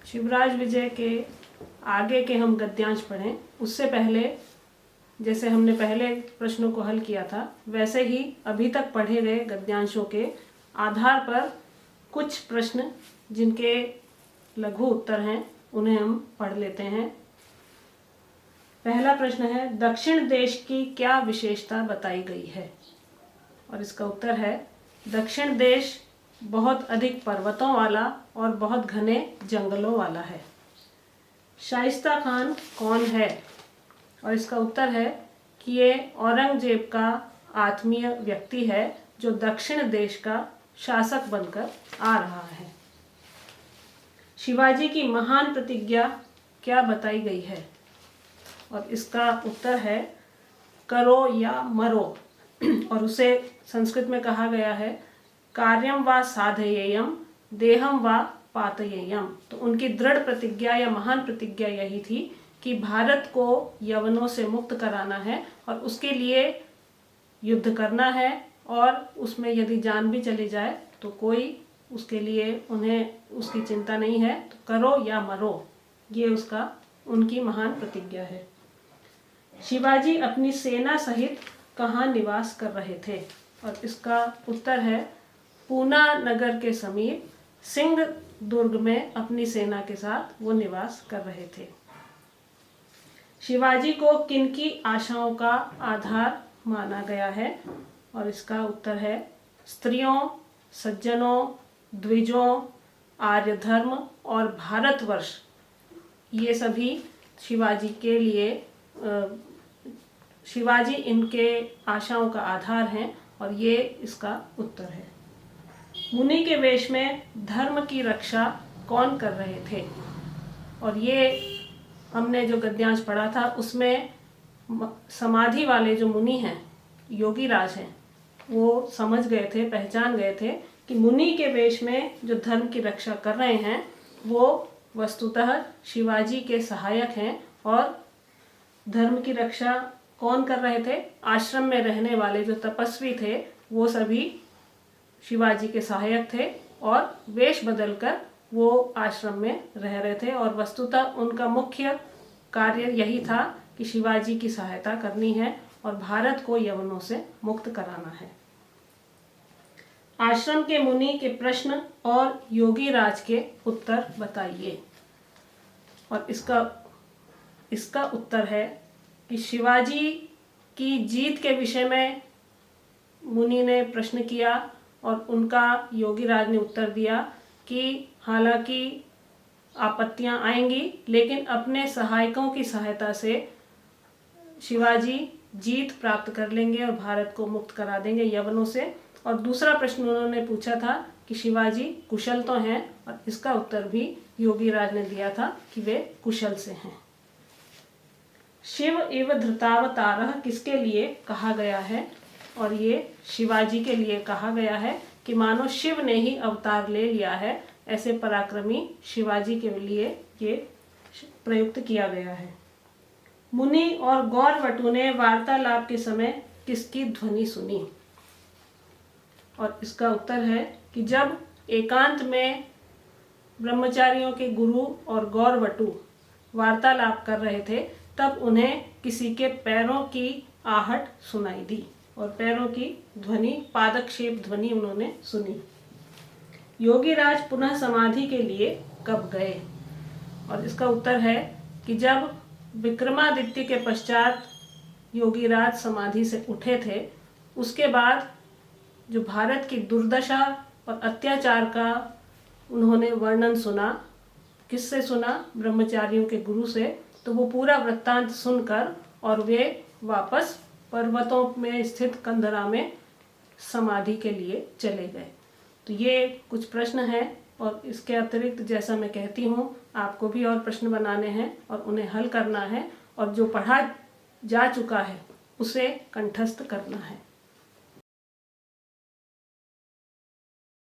शिवराज विजय के आगे के हम गद्यांश पढ़ें उससे पहले जैसे हमने पहले प्रश्नों को हल किया था वैसे ही अभी तक पढ़े गए गद्यांशों के आधार पर कुछ प्रश्न जिनके लघु उत्तर हैं उन्हें हम पढ़ लेते हैं। पहला प्रश्न है, दक्षिण देश की क्या विशेषता बताई गई है? और इसका उत्तर है, दक्षिण देश बहुत अधिक पर्वतों वाला और बहुत घने जंगलों वाला है। शाइस्ता खान कौन है? और इसका उत्तर है कि ये औरंगजेब का आत्मीय व्यक्ति है जो दक्षिण देश का शासक बनकर आ रहा है। शिवाजी की महान प्रतिज्ञा क्या बताई गई है? और इसका उत्तर है करो या मरो, और उसे संस्कृत में कहा गया है कार्यम व साधयेयम देहम व पातयेयम। तो उनकी दृढ़ प्रतिज्ञा या महान प्रतिज्ञा यही थी कि भारत को यवनों से मुक्त कराना है और उसके लिए युद्ध करना है, और उसमें यदि जान भी चली जाए तो कोई उसके लिए उन्हें उसकी चिंता नहीं है। तो करो या मरो, ये उनकी महान प्रतिज्ञा है। शिवाजी अपनी सेना सहित कहाँ निवास कर रहे थे? और इसका उत्तर है पूना नगर के समीप सिंह दुर्ग में अपनी सेना के साथ वो निवास कर रहे थे। शिवाजी को किनकी आशाओं का आधार माना गया है? और इसका उत्तर है स्त्रियों, सज्जनों, द्विजों, आर्य धर्म और भारतवर्ष। ये सभी शिवाजी के लिए शिवाजी इनके आशाओं का आधार हैं, और ये इसका उत्तर है। मुनि के वेश में धर्म की रक्षा कौन कर रहे थे? और ये हमने जो गद्यांश पढ़ा था उसमें समाधि वाले जो मुनि हैं, योगी राज हैं, वो समझ गए थे, पहचान गए थे कि मुनि के वेश में जो धर्म की रक्षा कर रहे हैं वो वस्तुतः शिवाजी के सहायक हैं। और धर्म की रक्षा कौन कर रहे थे? आश्रम में रहने वाले जो तपस्वी थे वो सभी शिवाजी के सहायक थे, और वेश बदलकर वो आश्रम में रह रहे थे, और वस्तुतः उनका मुख्य कार्य यही था कि शिवाजी की सहायता करनी है और भारत को यवनों से मुक्त कराना है। आश्रम के मुनि के प्रश्न और योगी राज के उत्तर बताइए। और इसका उत्तर है कि शिवाजी की जीत के विषय में मुनि ने प्रश्न किया और उनका योगी राज ने उत्तर दिया कि हालांकि आपत्तियां आएंगी लेकिन अपने सहायकों की सहायता से शिवाजी जीत प्राप्त कर लेंगे और भारत को मुक्त करा देंगे यवनों से। और दूसरा प्रश्न उन्होंने पूछा था कि शिवाजी कुशल तो हैं, और इसका उत्तर भी योगी राज ने दिया था कि वे कुशल से हैं। शिव एव धृतावतारः किसके लिए कहा गया है? और ये शिवाजी के लिए कहा गया है कि मानो शिव ने ही अवतार ले लिया है, ऐसे पराक्रमी शिवाजी के लिए ये प्रयुक्त किया गया है। मुनि और गौरवटु ने वार्तालाप के समय किसकी ध्वनि सुनी? और इसका उत्तर है कि जब एकांत में ब्रह्मचारियों के गुरु और गौरवटु वार्तालाप कर रहे थे तब उन्हें किसी के पैरों की आहट सुनाई दी, और पैरों की ध्वनि, पादक्षेप ध्वनि उन्होंने सुनी। योगीराज पुनः समाधि के लिए कब गए? और इसका उत्तर है कि जब विक्रमादित्य के पश्चात योगीराज समाधि से उठे थे, उसके बाद जो भारत की दुर्दशा और अत्याचार का उन्होंने वर्णन सुना। किससे सुना? ब्रह्मचारियों के गुरु से। तो वो पूरा वृत्तांत सुनकर और वे वापस पर्वतों में स्थित कंदरा में समाधि के लिए चले गए। तो ये कुछ प्रश्न हैं, और इसके अतिरिक्त जैसा मैं कहती हूँ आपको भी और प्रश्न बनाने हैं और उन्हें हल करना है, और जो पढ़ा जा चुका है उसे कंठस्थ करना है।